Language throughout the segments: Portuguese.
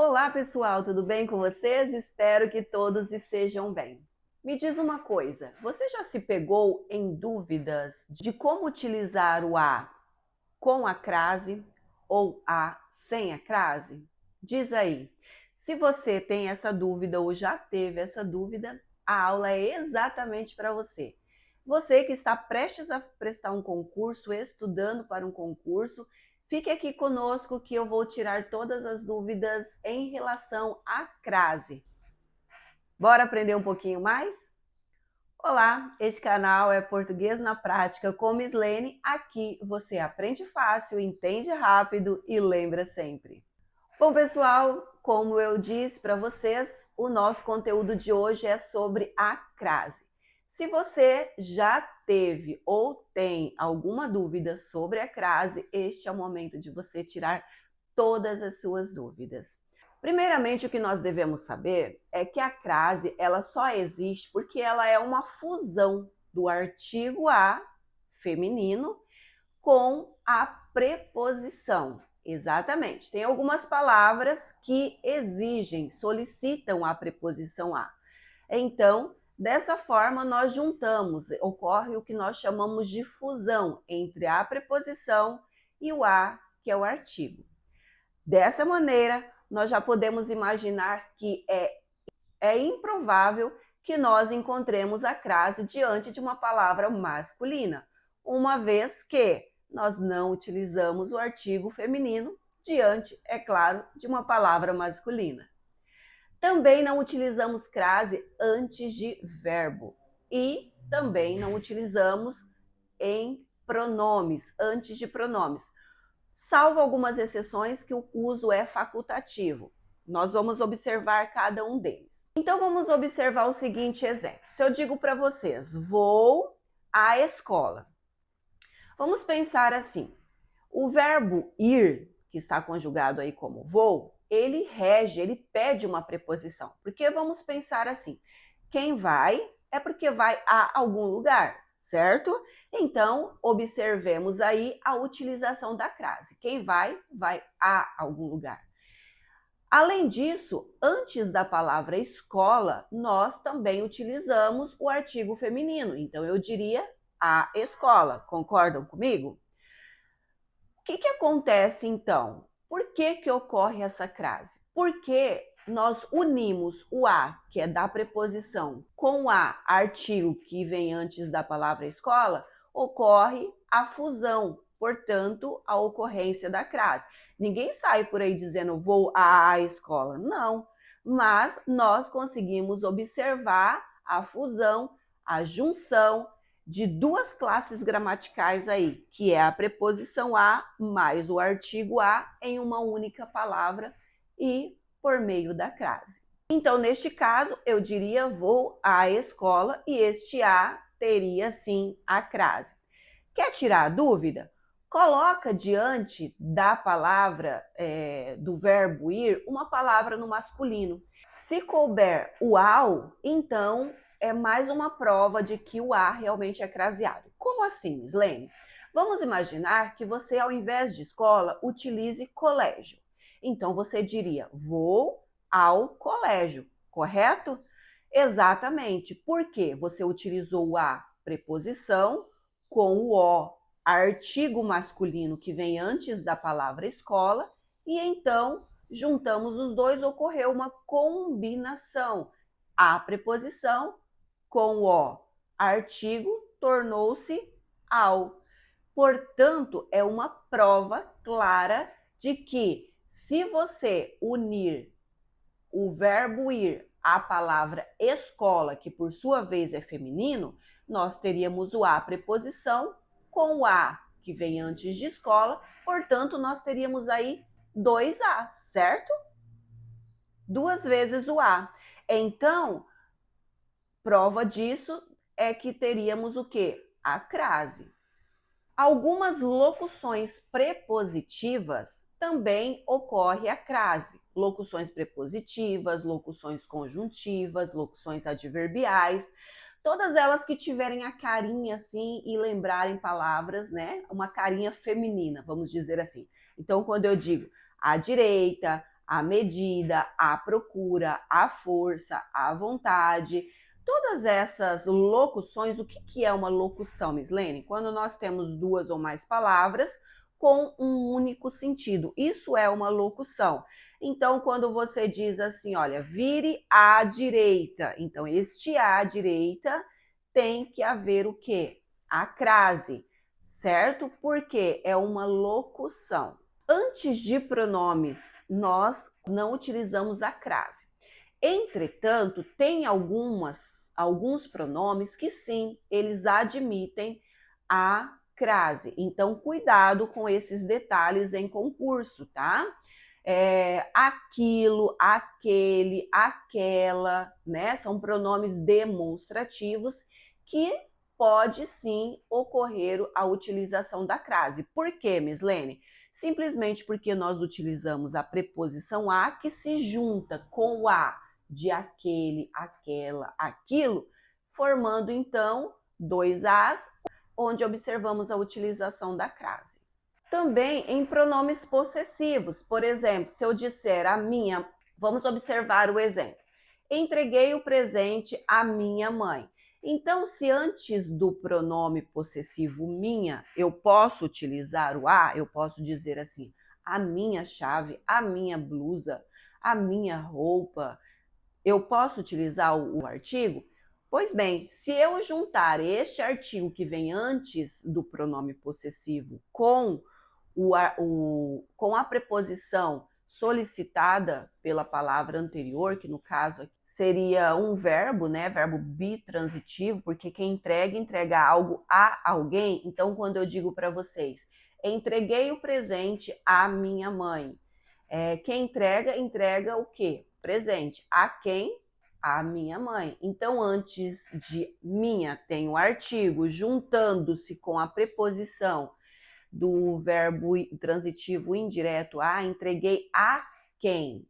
Olá, pessoal, tudo bem com vocês? Espero que todos estejam bem. Me diz uma coisa, você já se pegou em dúvidas de como utilizar o a com a crase ou a sem a crase? Diz aí. Se você tem essa dúvida ou já teve essa dúvida, a aula é exatamente para você. Você que está prestes a prestar um concurso, estudando para um concurso, fique aqui conosco que eu vou tirar todas as dúvidas em relação à crase. Bora aprender um pouquinho mais? Olá, este canal é Português na Prática com Miss Lene. Aqui você aprende fácil, entende rápido e lembra sempre. Bom, pessoal, como eu disse para vocês, o nosso conteúdo de hoje é sobre a crase. Se você já teve ou tem alguma dúvida sobre a crase, este é o momento de você tirar todas as suas dúvidas. Primeiramente, o que nós devemos saber é que a crase ela só existe porque ela é uma fusão do artigo a feminino com a preposição. Exatamente. Tem algumas palavras que exigem, solicitam a preposição a. Então, dessa forma, nós juntamos, ocorre o que nós chamamos de fusão entre a preposição e o a, que é o artigo. Dessa maneira, nós já podemos imaginar que é improvável que nós encontremos a crase diante de uma palavra masculina, uma vez que nós não utilizamos o artigo feminino diante, é claro, de uma palavra masculina. Também não utilizamos crase antes de verbo e também não utilizamos em pronomes, antes de pronomes, salvo algumas exceções que o uso é facultativo. Nós vamos observar cada um deles. Então vamos observar o seguinte exemplo. Se eu digo para vocês, vou à escola. Vamos pensar assim, o verbo ir, que está conjugado aí como vou, ele rege, ele pede uma preposição. Porque vamos pensar assim, quem vai é porque vai a algum lugar, certo? Então, observemos aí a utilização da crase. Quem vai, vai a algum lugar. Além disso, antes da palavra escola, nós também utilizamos o artigo feminino. Então, eu diria a escola. Concordam comigo? O que acontece então? Por que ocorre essa crase? Porque nós unimos o a, que é da preposição, com o a, artigo que vem antes da palavra escola, ocorre a fusão, portanto, a ocorrência da crase. Ninguém sai por aí dizendo vou à escola, não. Mas nós conseguimos observar a fusão, a junção de duas classes gramaticais aí, que é a preposição a mais o artigo a em uma única palavra e por meio da crase. Então, neste caso, eu diria vou à escola e este a teria sim a crase. Quer tirar a dúvida? Coloca diante da palavra, do verbo ir, uma palavra no masculino. Se couber o ao, então é mais uma prova de que o a realmente é craseado. Como assim, Slane? Vamos imaginar que você, ao invés de escola, utilize colégio. Então você diria, vou ao colégio, correto? Exatamente, porque você utilizou a preposição com o o, artigo masculino que vem antes da palavra escola, e então juntamos os dois, ocorreu uma combinação. A preposição com o artigo tornou-se ao. Portanto, é uma prova clara de que se você unir o verbo ir à palavra escola, que por sua vez é feminino, nós teríamos o a preposição com o a que vem antes de escola, portanto, nós teríamos aí dois a, certo? Duas vezes o a. Então, prova disso é que teríamos o quê? A crase. Algumas locuções prepositivas também ocorre a crase. Locuções prepositivas, locuções conjuntivas, locuções adverbiais, todas elas que tiverem a carinha assim e lembrarem palavras, né? Uma carinha feminina, vamos dizer assim. Então, quando eu digo à direita, à medida, à procura, à força, à vontade. Todas essas locuções, o que é uma locução, Mislene? Quando nós temos duas ou mais palavras com um único sentido. Isso é uma locução. Então, quando você diz assim, olha, vire à direita. Então, este à direita tem que haver o quê? A crase, certo? Porque é uma locução. Antes de pronomes, nós não utilizamos a crase. Entretanto, tem alguns pronomes que sim, eles admitem a crase. Então, cuidado com esses detalhes em concurso, tá? Aquilo, aquele, aquela, né? São pronomes demonstrativos que pode sim ocorrer a utilização da crase. Por quê, Mislene? Simplesmente porque nós utilizamos a preposição a que se junta com o a de aquele, aquela, aquilo, formando então dois as, onde observamos a utilização da crase. Também em pronomes possessivos, por exemplo, se eu disser a minha, vamos observar o exemplo. Entreguei o presente à minha mãe. Então, se antes do pronome possessivo minha, eu posso utilizar o a, eu posso dizer assim, a minha chave, a minha blusa, a minha roupa, eu posso utilizar o artigo? Pois bem, se eu juntar este artigo que vem antes do pronome possessivo com com a preposição solicitada pela palavra anterior, que no caso seria um verbo, né? Verbo bitransitivo, porque quem entrega algo a alguém. Então, quando eu digo para vocês, entreguei o presente à minha mãe. Quem entrega o quê? Presente. A quem? A minha mãe. Então, antes de minha, tem o artigo juntando-se com a preposição do verbo transitivo indireto a, entreguei a quem,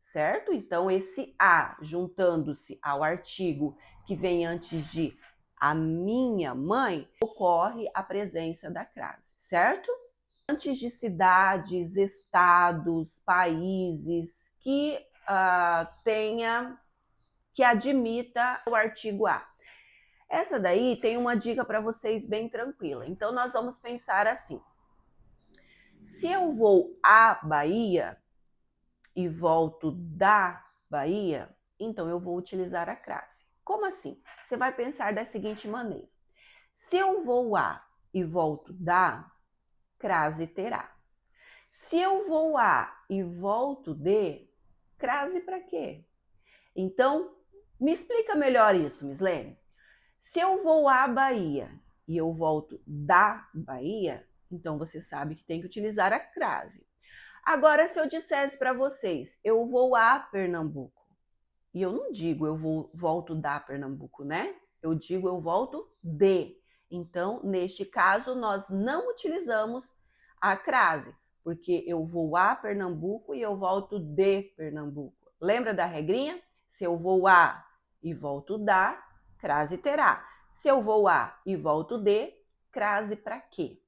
certo? Então, esse a, juntando-se ao artigo que vem antes de a minha mãe, ocorre a presença da crase, certo? Antes de cidades, estados, países que que admita o artigo a. Essa daí tem uma dica para vocês bem tranquila. Então, nós vamos pensar assim. Se eu vou à Bahia e volto da Bahia, então eu vou utilizar a crase. Como assim? Você vai pensar da seguinte maneira. Se eu vou a e volto da, crase terá. Se eu vou a e volto de, crase para quê? Então, me explica melhor isso, Mislene. Se eu vou à Bahia e eu volto da Bahia, então você sabe que tem que utilizar a crase. Agora, se eu dissesse para vocês, eu vou a Pernambuco, e eu não digo volto da Pernambuco, né? Eu digo eu volto de. Então, neste caso, nós não utilizamos a crase, porque eu vou a Pernambuco e eu volto de Pernambuco. Lembra da regrinha? Se eu vou a e volto da, crase terá. Se eu vou a e volto de, crase para quê?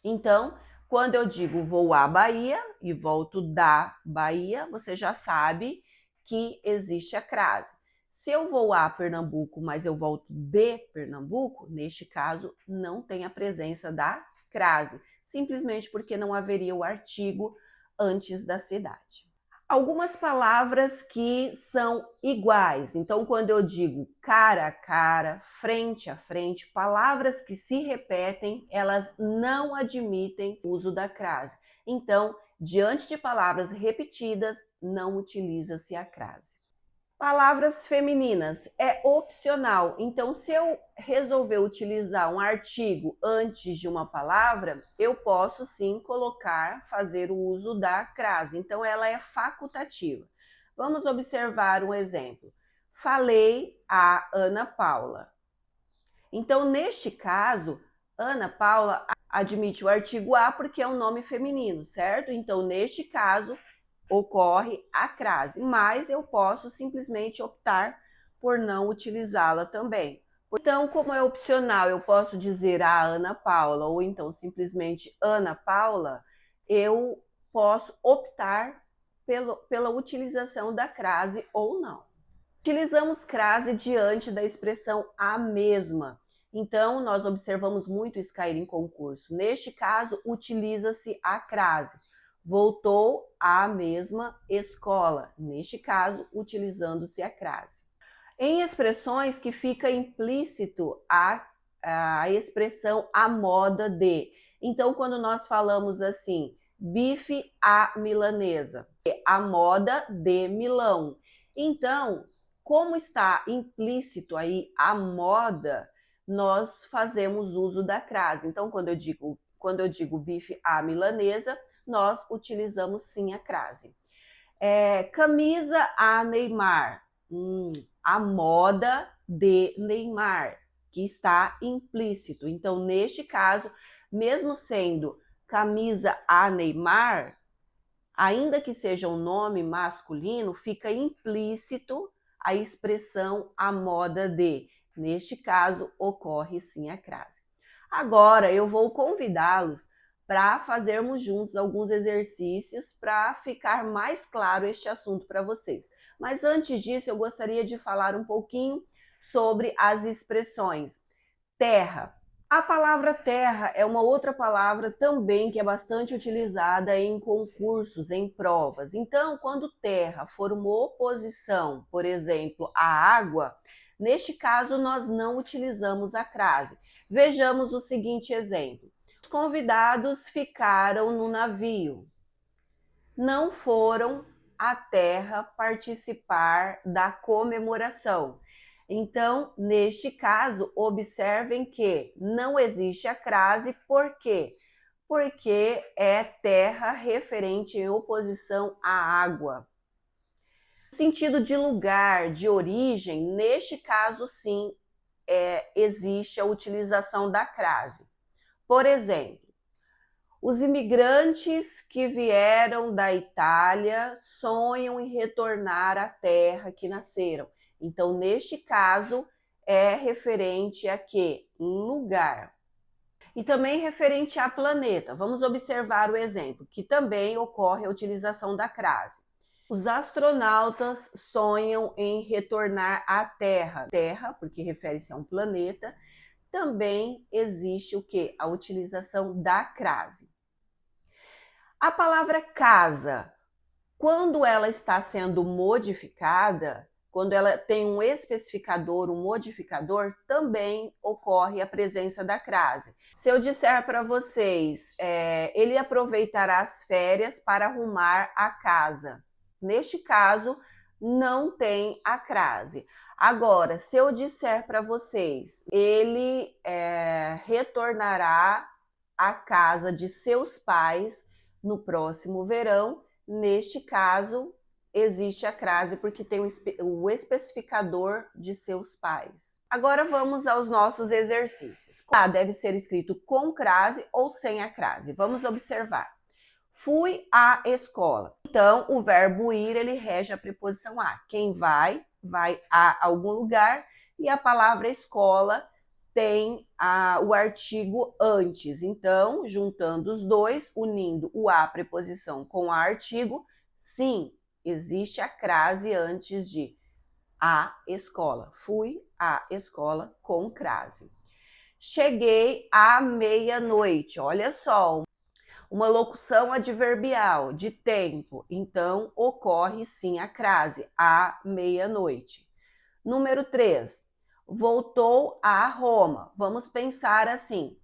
Então, quando eu digo vou à Bahia e volto da Bahia, você já sabe que existe a crase. Se eu vou a Pernambuco, mas eu volto de Pernambuco, neste caso, não tem a presença da crase, simplesmente porque não haveria o artigo antes da cidade. Algumas palavras que são iguais. Então, quando eu digo cara a cara, frente a frente, palavras que se repetem, elas não admitem o uso da crase. Então, diante de palavras repetidas, não utiliza-se a crase. Palavras femininas é opcional. Então, se eu resolver utilizar um artigo antes de uma palavra, eu posso sim fazer o uso da crase. Então, ela é facultativa. Vamos observar um exemplo. Falei a Ana Paula. Então, neste caso, Ana Paula admite o artigo a porque é um nome feminino, certo? Então, neste caso, ocorre a crase, mas eu posso simplesmente optar por não utilizá-la também. Então, como é opcional, eu posso dizer a Ana Paula ou então simplesmente Ana Paula, eu posso optar pela utilização da crase ou não. Utilizamos crase diante da expressão a mesma. Então, nós observamos muito isso cair em concurso. Neste caso, utiliza-se a crase. Voltou à mesma escola. Neste caso, utilizando-se a crase. Em expressões que fica implícito a expressão a moda de. Então, quando nós falamos assim, bife à milanesa, a moda de Milão. Então, como está implícito aí a moda, nós fazemos uso da crase. Então, quando eu digo bife à milanesa, nós utilizamos sim a crase. Camisa a Neymar, a moda de Neymar, que está implícito. Então, neste caso, mesmo sendo camisa a Neymar, ainda que seja um nome masculino, fica implícito a expressão a moda de. Neste caso, ocorre sim a crase. Agora, eu vou convidá-los para fazermos juntos alguns exercícios para ficar mais claro este assunto para vocês. Mas antes disso, eu gostaria de falar um pouquinho sobre as expressões. Terra. A palavra terra é uma outra palavra também que é bastante utilizada em concursos, em provas. Então, quando terra for uma oposição, por exemplo, à água, neste caso nós não utilizamos a crase. Vejamos o seguinte exemplo. Os convidados ficaram no navio. Não foram à terra participar da comemoração. Então, neste caso, observem que não existe a crase, por quê? Porque é terra referente em oposição à água. No sentido de lugar, de origem, neste caso, sim, existe a utilização da crase. Por exemplo, os imigrantes que vieram da Itália sonham em retornar à terra que nasceram. Então, neste caso, é referente a quê? Lugar. E também referente a planeta. Vamos observar o exemplo, que também ocorre a utilização da crase. Os astronautas sonham em retornar à Terra. Terra, porque refere-se a um planeta. Também existe o quê? A utilização da crase. A palavra casa, quando ela está sendo modificada, quando ela tem um especificador, um modificador, também ocorre a presença da crase. Se eu disser para vocês, ele aproveitará as férias para arrumar a casa. Neste caso, não tem a crase. Agora, se eu disser para vocês, ele retornará à casa de seus pais no próximo verão, neste caso, existe a crase porque tem o especificador de seus pais. Agora vamos aos nossos exercícios. Deve ser escrito com crase ou sem a crase. Vamos observar. Fui à escola. Então, o verbo ir, ele rege a preposição a. Quem vai, vai a algum lugar, e a palavra escola tem o artigo antes. Então, juntando os dois, unindo o a preposição com a artigo, sim, existe a crase antes de a escola. Fui à escola com crase. Cheguei à meia-noite. Olha só, uma locução adverbial de tempo. Então, ocorre sim a crase, à meia-noite. Número 3. Voltou a Roma. Vamos pensar assim.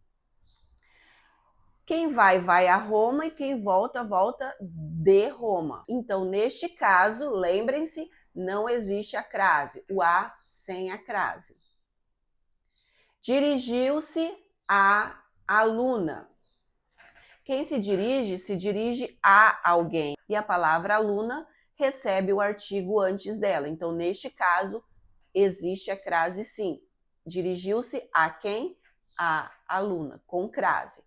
Quem vai a Roma e quem volta de Roma. Então, neste caso, lembrem-se, não existe a crase, o a sem a crase. Dirigiu-se a aluna. Quem se dirige a alguém. E a palavra aluna recebe o artigo antes dela. Então, neste caso, existe a crase sim. Dirigiu-se a quem? A aluna, com crase.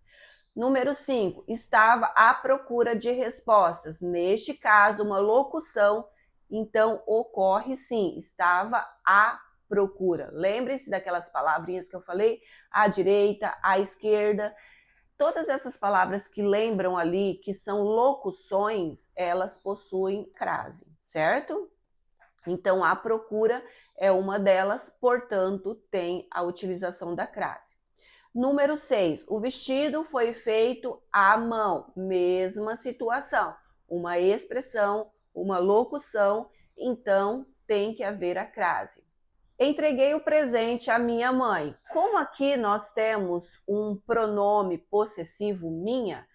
Número 5, estava à procura de respostas. Neste caso, uma locução, então ocorre sim, estava à procura. Lembrem-se daquelas palavrinhas que eu falei? À direita, à esquerda. todas essas palavras que lembram ali, que são locuções, elas possuem crase, certo? Então, a procura é uma delas, portanto, tem a utilização da crase. Número 6, o vestido foi feito à mão. Mesma situação, uma expressão, uma locução, então tem que haver a crase. Entreguei o presente à minha mãe. Como aqui nós temos um pronome possessivo minha,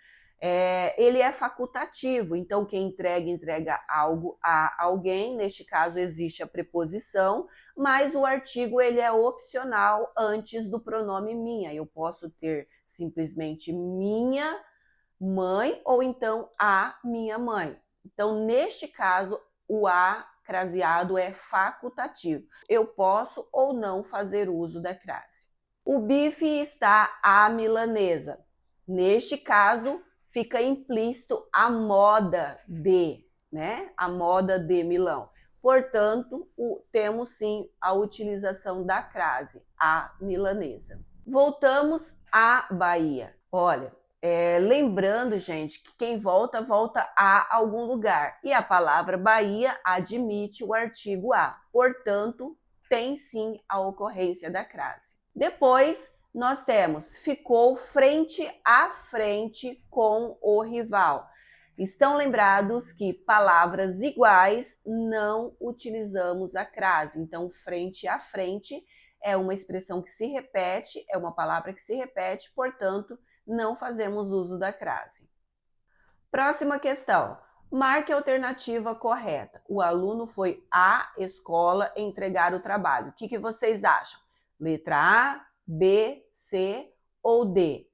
ele é facultativo, então quem entrega algo a alguém, neste caso existe a preposição, mas o artigo ele é opcional antes do pronome minha. Eu posso ter simplesmente minha mãe ou então a minha mãe. Então, neste caso, o a craseado é facultativo. Eu posso ou não fazer uso da crase. O bife está à milanesa. Neste caso, fica implícito a moda de, né? A moda de Milão. Portanto, temos sim a utilização da crase, a milanesa. Voltamos à Bahia. Olha, lembrando, gente, que quem volta, volta a algum lugar. E a palavra Bahia admite o artigo a. Portanto, tem sim a ocorrência da crase. Depois, nós temos ficou frente a frente com o rival. Estão lembrados que palavras iguais não utilizamos a crase. Então, frente a frente é uma expressão que se repete, é uma palavra que se repete, portanto, não fazemos uso da crase. Próxima questão. Marque a alternativa correta. O aluno foi à escola entregar o trabalho. O que vocês acham? Letra A, B, C ou D?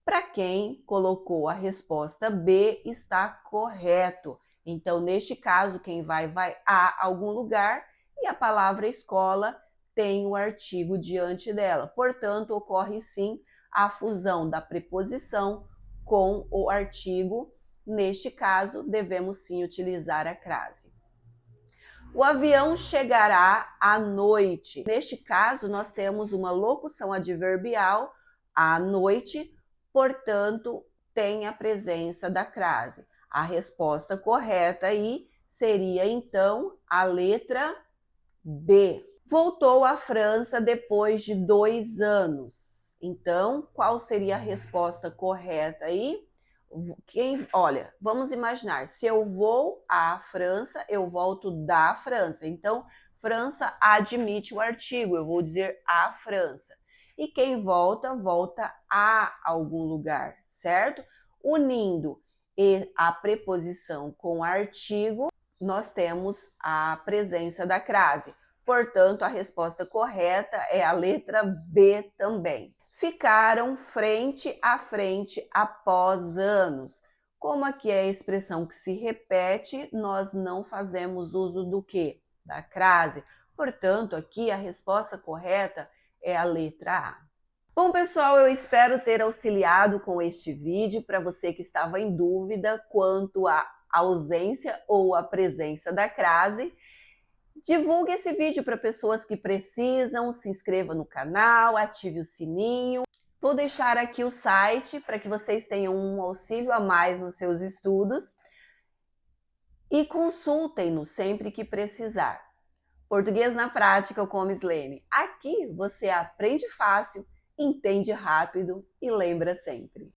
Para quem colocou a resposta B, está correto. Então, neste caso, quem vai a algum lugar e a palavra escola tem o artigo diante dela. Portanto, ocorre sim a fusão da preposição com o artigo. Neste caso, devemos sim utilizar a crase. O avião chegará à noite. Neste caso, nós temos uma locução adverbial, à noite, portanto, tem a presença da crase. A resposta correta aí seria, então, a letra B. Voltou à França depois de 2 anos. Então, qual seria a resposta correta aí? Olha, vamos imaginar, se eu vou à França, eu volto da França. Então, França admite o artigo, eu vou dizer a França. E quem volta, volta a algum lugar, certo? Unindo a preposição com o artigo, nós temos a presença da crase. Portanto, a resposta correta é a letra B também. Ficaram frente a frente após anos. Como aqui é a expressão que se repete, nós não fazemos uso do quê? Da crase. Portanto, aqui a resposta correta é a letra A. Bom, pessoal, eu espero ter auxiliado com este vídeo para você que estava em dúvida quanto à ausência ou à presença da crase. Divulgue esse vídeo para pessoas que precisam, se inscreva no canal, ative o sininho. Vou deixar aqui o site para que vocês tenham um auxílio a mais nos seus estudos e consultem-no sempre que precisar. Português na Prática com Mislene. Aqui você aprende fácil, entende rápido e lembra sempre.